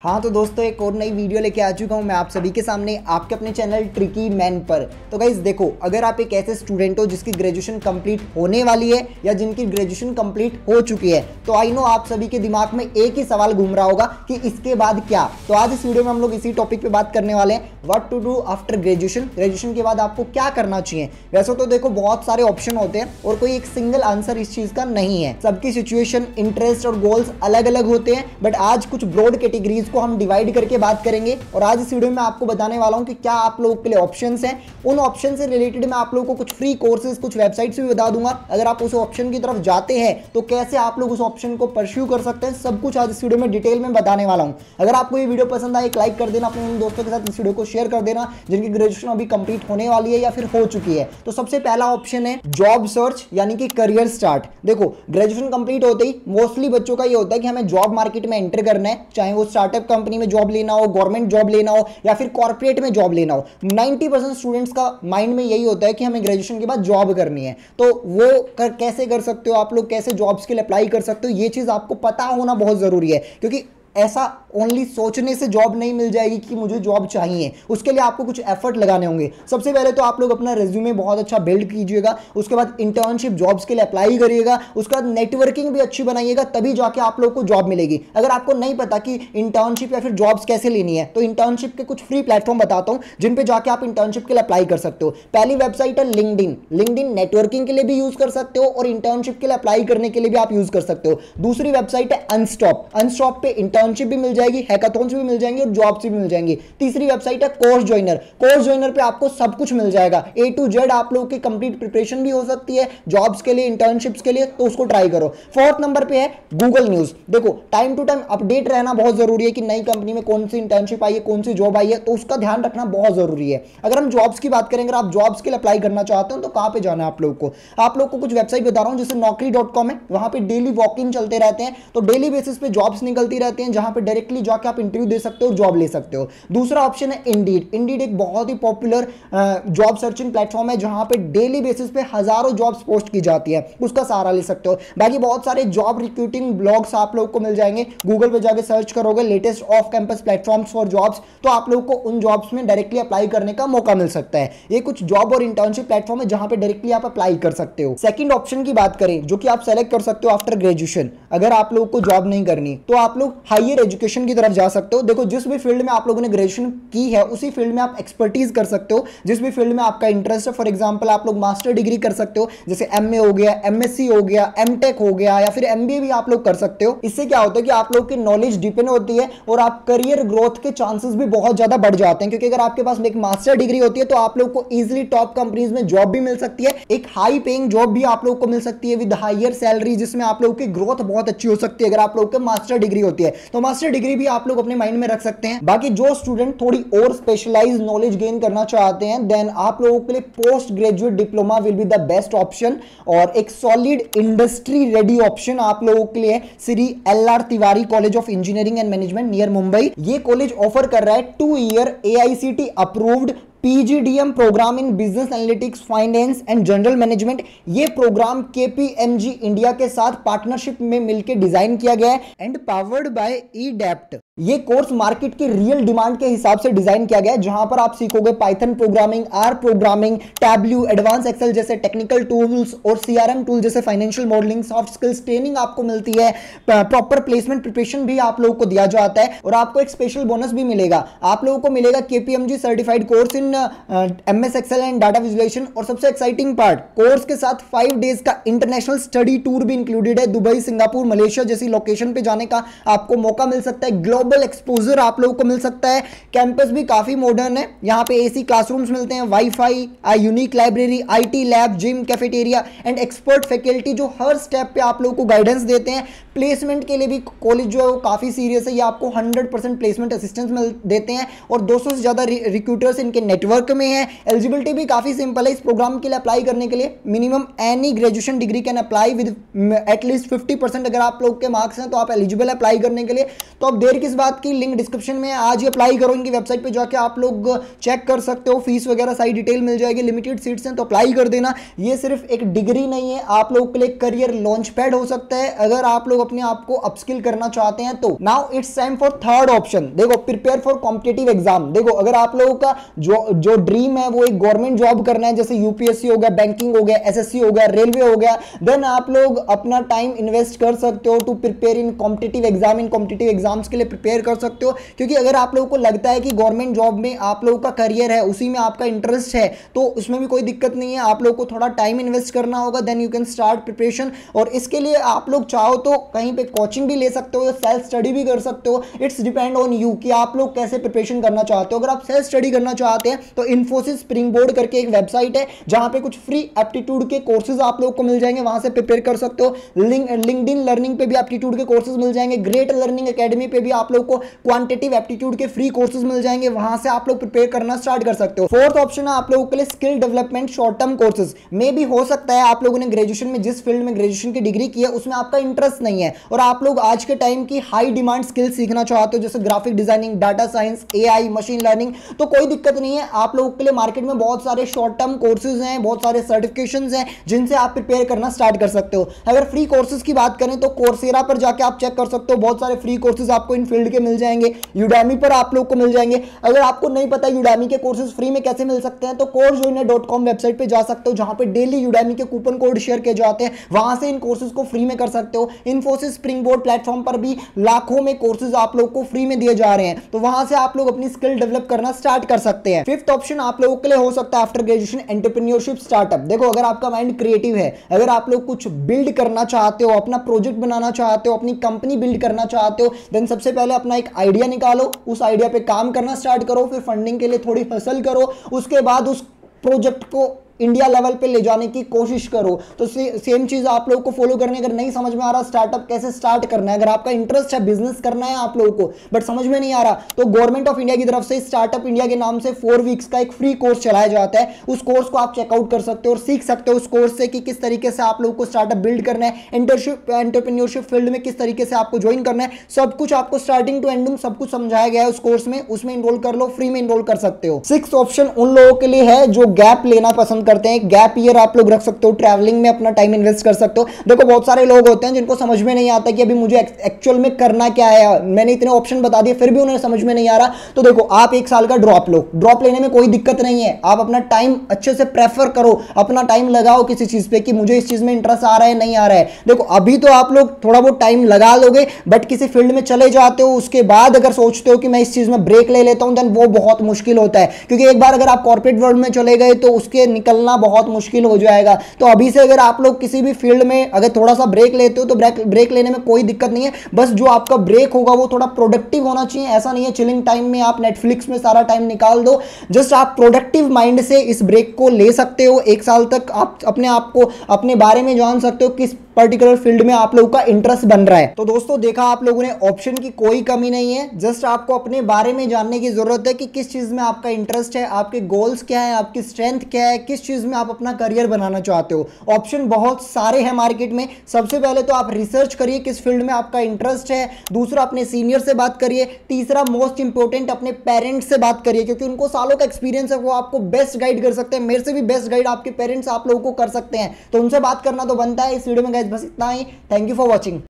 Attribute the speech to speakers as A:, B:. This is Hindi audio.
A: हाँ तो दोस्तों एक और नई वीडियो लेके आ चुका हूँ मैं आप सभी के सामने आपके अपने चैनल ट्रिकी मैन पर। तो गाइस देखो, अगर आप एक ऐसे स्टूडेंट हो जिसकी ग्रेजुएशन कंप्लीट होने वाली है या जिनकी ग्रेजुएशन कंप्लीट हो चुकी है, तो आई नो आप सभी के दिमाग में एक ही सवाल घूम रहा होगा कि इसके बाद क्या। तो आज इस वीडियो में हम लोग इसी टॉपिक पे बात करने वाले हैं, what to do after graduation. Graduation के बाद आपको क्या करना चाहिए। वैसे तो देखो बहुत सारे ऑप्शन होते हैं और कोई एक सिंगल आंसर इस चीज का नहीं है। सबकी सिचुएशन, इंटरेस्ट और गोल्स अलग अलग होते हैं, बट आज कुछ ब्रॉड कैटेगरीज को हम डिवाइड करके बात करेंगे। और आज इस वीडियो में आपको बताने वाला हूं कि क्या आप लोगों के लिए ऑप्शंस हैं। उन ऑप्शन से रिलेटेड मैं आप लोगों को कुछ फ्री कोर्सेज, कुछ वेबसाइट्स भी बता दूंगा। अगर आप उस ऑप्शन की तरफ जाते हैं तो कैसे आप लोग उस ऑप्शन को परस्यू कर सकते हैं, सब कुछ आज इस वीडियो में डिटेल में बताने वाला हूं। अगर आपको ये वीडियो पसंद आए, एक लाइक कर देना, अपने उन दोस्तों के साथ इस वीडियो को शेयर कर देना जिनकी ग्रेजुएशन अभी कंप्लीट होने वाली है या फिर हो चुकी है। तो सबसे पहला ऑप्शन है जॉब सर्च, यानी कि करियर स्टार्ट। देखो, ग्रेजुएशन कंप्लीट होते ही मोस्टली बच्चों का ये होता है कि हमें जॉब मार्केट में एंटर करना है, चाहे वो स्टार्टअप कंपनी में जॉब लेना हो, गवर्नमेंट जॉब लेना हो या फिर कॉर्पोरेट में जॉब लेना हो। 90% स्टूडेंट्स का माइंड में यही होता है कि हमें ग्रेजुएशन के बाद जॉब करनी है। तो वो कैसे कर सकते हो आप लोग, कैसे जॉब्स के लिए अप्लाई कर सकते हो, ये चीज आपको पता होना बहुत जरूरी है। क्योंकि ऐसा ओनली सोचने से जॉब नहीं मिल जाएगी कि मुझे जॉब चाहिए, उसके लिए आपको कुछ एफर्ट लगाने होंगे। सबसे पहले तो आप लोग अपना रेज्यूमे बहुत अच्छा बिल्ड कीजिएगा, उसके बाद इंटर्नशिप जॉब्स के लिए अप्लाई करिएगा, उसके बाद नेटवर्किंग भी अच्छी बनाइएगा, तभी जाके आप लोग को जॉब मिलेगी। अगर आपको नहीं पता कि इंटर्नशिप या फिर जॉब्स कैसे लेनी है, तो इंटर्नशिप के कुछ फ्री प्लेटफॉर्म बताता हूं जिन पे जाके आप इंटर्नशिप के लिए अप्लाई कर सकते हो। पहली वेबसाइट है लिंक्डइन। लिंक्डइन नेटवर्किंग के लिए भी यूज कर सकते हो और इंटर्नशिप के लिए अप्लाई करने के लिए भी आप यूज कर सकते हो। दूसरी वेबसाइट है अनस्टॉप। अनस्टॉप पे इंटर्नशिप भी मिल जाएगी, हैकाथॉन्स भी मिल जाएंगे और जॉब्स भी मिल जाएंगी। तीसरी वेबसाइट है कोर्स जॉइनर। कोर्स जॉइनर पे आपको सब कुछ मिल जाएगा, A to Z आप लोगों की कंप्लीट प्रिपरेशन भी हो सकती है जॉब्स के लिए, इंटर्नशिप्स के लिए, तो उसको ट्राई करो। फोर्थ नंबर पे है गूगल न्यूज। देखो, टाइम टू टाइम अपडेट रहना बहुत जरूरी है कि नई कंपनी में कौन सी इंटर्नशिप आई है, कौन सी जॉब आई है, तो उसका ध्यान रखना बहुत जरूरी है। अगर हम जॉब्स की बात करें, अगर आप जॉब्स के लिए अप्लाई करना चाहते हो तो कहां पे जाना है आप लोग को। आप लोग को कुछ वेबसाइट बता रहा हूं, जैसे naukri.com है, वहां पे डेली वॉक इन चलते रहते हैं, तो डेली बेसिस पे जॉब्स निकलती रहती हैं जहां पे डायरेक्टली जाके आप इंटरव्यू दे सकते हो, जॉब ले सकते हो। दूसरा ऑप्शन है इंडीड। इंडीड एक बहुत ही पॉपुलर जॉब सर्चिंग प्लेटफॉर्म है जहां पे डेली बेसिस पे हजारों जॉब्स पोस्ट की जाती है, उसका सहारा ले सकते हो। बाकी बहुत सारे जॉब रिक्रूटिंग ब्लॉग्स आप लोग को मिल जाएंगे, गूगल पे जाके सर्च करोगे latest off campus platforms for jobs, तो आप लोग को उन जॉब्स में डायरेक्टली अप्लाई करने का मौका मिल सकता है। ये कुछ जॉब और इंटर्नशिप प्लेटफॉर्म है जहां पे डायरेक्टली आप अप्लाई कर सकते हो। सेकंड ऑप्शन की बात करें, जो कि आप सेलेक्ट कर सकते हो आफ्टर ग्रेजुएशन, अगर आप लोग को जॉब नहीं करनी तो आप लोग हायर एजुकेशन की तरफ जा सकते हो। देखो, जिस भी फील्ड में आप लोगों ने ग्रेजुएशन की है उसी फील्ड में आप एक्सपर्टीज कर सकते हो। जिस भी फील्ड में आपका इंटरेस्ट है, फॉर एग्जांपल आप लोग मास्टर डिग्री कर सकते हो, जैसे MA हो गया, MSc हो गया, MTech हो गया या फिर MBA भी आप लोग कर सकते हो। इससे क्या होता है कि आप लोग की नॉलेज डिपेंड होती है और आप करियर ग्रोथ के चांसेस भी बहुत ज्यादा बढ़ जाते हैं। क्योंकि अगर आपके पास एक मास्टर डिग्री होती है तो आप लोग को इजिली टॉप कंपनीज में जॉब भी मिल सकती है, एक हाई पेइंग जॉब भी आप लोग को मिल सकती है विद हायर सैलरी, जिसमें आप लोग की ग्रोथ बहुत अच्छी हो सकती है अगर आप लोग के मास्टर डिग्री होती है। तो मास्टर डिग्री भी आप लोग अपने माइंड में रख सकते हैं। बाकी जो स्टूडेंट थोड़ी और स्पेशलाइज्ड नॉलेज गेन करना चाहते हैं, देन आप लोगों के लिए post graduate diploma will be the best option और एक सॉलिड इंडस्ट्री रेडी ऑप्शन आप लोगों के लिए Shri LR Tiwari college of engineering and management near Mumbai. ये कॉलेज ऑफर कर रहा है 2 year AICT approved PGDM program in business analytics, finance and general management. ये प्रोग्राम KPMG इंडिया के साथ पार्टनरशिप में मिलकर डिजाइन किया गया है एंड पावर्ड बाय EDAPT। ये कोर्स मार्केट की रियल डिमांड के हिसाब से डिजाइन किया गया है, जहां पर आप सीखोगे Python programming, R programming, Tableau, advance Excel जैसे टेक्निकल टूल्स और CRM टूल जैसे financial modelling, soft skills training आपको मिलती है। प्रॉपर प्लेसमेंट प्रिपरेशन भी आप लोगों को दिया जाता है और आपको एक स्पेशल बोनस भी मिलेगा। आप लोगों को मिलेगा KPMG certified course in MS Excel and data visualisation. और सबसे एक्साइटिंग पार्ट, कोर्स के साथ 5 डेज का इंटरनेशनल स्टडी टूर भी इंक्लूडेड है। दुबई, सिंगापुर, मलेशिया जैसी लोकेशन पे जाने का आपको मौका मिल सकता है। ग्लोबल एक्सपोजर आप लोगों को मिल सकता है। कैंपस भी काफी मॉडर्न है, यहाँ पे AC क्लासरूम्स मिलते हैं, wifi, unique library, IT lab, gym, cafeteria and expert faculty जो हर स्टेप पे आप लोगों को गाइडेंस देते हैं। प्लेसमेंट के लिए भी कॉलेज जो है वो काफी सीरियस है, ये आपको 100% प्लेसमेंट असिस्टेंस देते हैं और 200 से ज्यादा रिक्रूटर्स इनके नेटवर्क में है। एलिजिबिलिटी भी काफी सिंपल है इस प्रोग्राम के लिए अप्लाई करने के लिए। Minimum any graduation degree can apply with at least 50%। अगर आप लोग के मार्क्स हैं तो आप एलिजिबल अप्लाई करने के लिए। तो अब देर किस बात की, लिंक डिस्क्रिप्शन में, आज ही अप्लाई करो इनकी वेबसाइट पे जाके, आप लोग चेक कर सकते हो, फीस वगैरह सारी डिटेल मिल जाएगी, लिमिटेड सीट्स हैं तो अप्लाई कर देना। ये सिर्फ एक डिग्री नहीं है, आप लोगों के लिए करियर लॉन्च पैड हो सकता है अगर आप लोग अपने आप को अपस्किल करना चाहते हैं तो। Now it's time for third option. देखो, प्रिपेयर फॉर कॉम्पिटिटिव एग्जाम। देखो, अगर आप लोगों का जो ड्रीम है वो एक गवर्नमेंट जॉब करना है, जैसे यूपीएससी हो गया, बैंकिंग हो गया, एसएससी हो गया, रेलवे हो गया, देन आप लोग अपना टाइम इन्वेस्ट कर सकते हो to prepare in competitive exam. इन कॉम्पिटिटिव एग्जाम्स के लिए प्रिपेयर कर सकते हो, क्योंकि अगर आप लोगों को लगता है कि गवर्नमेंट जॉब में आप लोगों का करियर है, उसी में आपका इंटरेस्ट है, तो उसमें भी कोई दिक्कत नहीं है। आप लोगों को थोड़ा टाइम इन्वेस्ट करना होगा, then you can start preparation. और इसके लिए आप लोग चाहो तो कहीं पे कोचिंग भी ले सकते हो, सेल्फ स्टडी भी कर सकते हो। इट्स डिपेंड ऑन यू कि आप लोग कैसे प्रिपरेशन करना चाहते हो। अगर आप सेल्फ स्टडी करना चाहते हैं तो इन्फोसिस स्प्रिंग बोर्ड करके एक वेबसाइट है जहां पे कुछ फ्री एप्टीट्यूड के कोर्सेज आप लोग को मिल जाएंगे, वहां से प्रिपेयर कर सकते हो। लिंक्डइन लर्निंग पे भी एप्टीट्यूड के कोर्सेज मिल जाएंगे। ग्रेट लर्निंग एकेडमी पे भी आप लोग को क्वांटिटेटिव एप्टीट्यूड के फ्री कोर्सेज मिल जाएंगे, वहां से आप लोग प्रिपेयर करना स्टार्ट कर सकते हो। फोर्थ ऑप्शन है आप लोगों के लिए skill development short term courses. मे भी हो सकता है आप लोगों ने ग्रेजुएशन में जिस फील्ड में ग्रेजुएशन की डिग्री की है उसमें आपका इंटरेस्ट नहीं है और आप लोग आज के टाइम की हाई डिमांड स्किल सीखना चाहते हो, जैसे graphic designing, data science, AI, machine learning, तो कोई दिक्कत नहीं है। आप लोगों के लिए मार्केट में बहुत सारे शॉर्ट टर्म कोर्सेज हैं, बहुत सारे सर्टिफिकेशंस हैं जिनसे आप प्रिपेयर करना स्टार्ट कर सकते हो। अगर फ्री कोर्सेज की बात करें तो कोर्सेरा पर जाके आप चेक कर सकते हो, बहुत सारे फ्री कोर्सेज आपको इन फील्ड के मिल जाएंगे। यूडेमी पर आप लोग को मिल जाएंगे। अगर आपको नहीं पता यूडेमी के कोर्सेज फ्री में कैसे मिल सकते हैं तो coursejoiner.com वेबसाइट पे जा सकते हो, जहां पे डेली यूडेमी के कूपन कोड शेयर किए जाते हैं, वहां से इन कोर्सेज को फ्री में कर सकते हो। इन्फोसिस स्प्रिंग बोर्ड प्लेटफॉर्म पर भी लाखों में कोर्सेज आप लोग को फ्री में दिए जा रहे हैं, तो वहां से आप लोग अपनी स्किल डेवलप करना स्टार्ट कर सकते हैं। फिफ्थ ऑप्शन आप लोगों के लिए हो सकता है आफ्टर ग्रेजुएशन एंटरप्रेन्योरशिप स्टार्टअप। देखो, अगर आपका माइंड क्रिएटिव है, अगर आप लोग कुछ बिल्ड करना चाहते हो, अपना प्रोजेक्ट बनाना चाहते हो, अपनी कंपनी बिल्ड करना चाहते हो, देन सबसे पहले अपना एक आइडिया निकालो, उस आइडिया पे काम करना स्टार्ट करो, फिर फंडिंग के लिए थोड़ी हसल करो, उसके बाद उस प्रोजेक्ट को इंडिया लेवल पे ले जाने की कोशिश करो। तो सेम चीज आप लोगों को फॉलो करनी। अगर नहीं समझ में आ रहा स्टार्टअप कैसे स्टार्ट करना है, अगर आपका इंटरेस्ट है बिजनेस करना है आप लोगों को बट समझ में नहीं आ रहा, तो गवर्नमेंट ऑफ इंडिया की तरफ से स्टार्टअप इंडिया के नाम से 4 वीक्स का एक फ्री कोर्स चलाया जाता है। उस कोर्स को आप चेकआउट कर सकते हो और सीख सकते हो उस कोर्स से कि किस तरीके से आप लोगों को स्टार्टअप बिल्ड करना है, एंटरप्रेन्योरशिप फील्ड में किस तरीके से आपको ज्वाइन करना है, सब कुछ आपको स्टार्टिंग टू एंडिंग सब कुछ समझाया गया है उस कोर्स में। उसमें इनरोल कर लो, फ्री में इनरोल कर सकते हो। सिक्स्थ ऑप्शन उन लोगों के लिए है जो गैप लेना पसंद करते हैं। गैप आप लोग रख सकते हो, ट्रैवलिंग में अपना टाइम इन्वेस्ट कर सकते हो। देखो, बहुत सारे लोग होते हैं जिनको समझ में नहीं आता कि अभी मुझे एक्चुअल में करना क्या है, मैंने इतने ऑप्शन बता दिए फिर भी उन्हें समझ में नहीं आ रहा। तो देखो, आप 1 साल का ड्रॉप लो, ड्रॉप लेने में कोई दिक्कत नहीं है। आप अपना टाइम अच्छे से प्रेफर करो, अपना टाइम लगाओ किसी चीज पे कि मुझे इस चीज में इंटरेस्ट आ रहा है नहीं आ रहा है। देखो, अभी तो आप लोग थोड़ा बहुत टाइम लगा लोगे, बट किसी फील्ड में चले जाते हो, उसके बाद अगर सोचते हो कि मैं इस चीज में ब्रेक ले लेता हूं, देन वो बहुत मुश्किल होता है, क्योंकि एक बार अगर आप कॉर्पोरेट वर्ल्ड में चले गए तो उसके निकलना बहुत मुश्किल हो जाएगा। तो अभी से अगर आप लोग किसी भी फील्ड में अगर थोड़ा सा ब्रेक लेते हो तो ब्रेक लेने में कोई दिक्कत नहीं है। बस जो आपका ब्रेक होगा वो थोड़ा प्रोडक्टिव होना चाहिए। ऐसा नहीं है चिलिंग टाइम में आप नेटफ्लिक्स में सारा टाइम निकाल दो। जस्ट आप प्रोडक्टिव माइंड से इस ब्रेक को ले सकते हो। 1 साल तक आप अपने आप को अपने बारे में जान सकते हो किस पर्टिकुलर फील्ड में आप लोगों का इंटरेस्ट बन रहा है। तो दोस्तों, देखा आप लोगों ने, ऑप्शन की कोई कमी नहीं है। जस्ट आपको अपने बारे में जानने की जरूरत है कि किस चीज में आपका इंटरेस्ट है, आपके गोल्स क्या है, आपकी स्ट्रेंथ क्या है, किस चीज में आप अपना करियर बनाना चाहते हो। ऑप्शन बहुत सारे हैं मार्केट में। सबसे पहले तो आप रिसर्च करिए किस फील्ड में आपका इंटरेस्ट है। दूसरा, अपने सीनियर से बात करिए। तीसरा, मोस्ट इंपॉर्टेंट, अपने पेरेंट्स से बात करिए, क्योंकि उनको सालों का एक्सपीरियंस है, वो आपको बेस्ट गाइड कर सकते हैं। मेरे से भी बेस्ट गाइड आपके पेरेंट्स आप लोगों को कर सकते हैं, तो उनसे बात करना तो बनता है। इस वीडियो में गाइस बस इतना ही। Thank you for watching.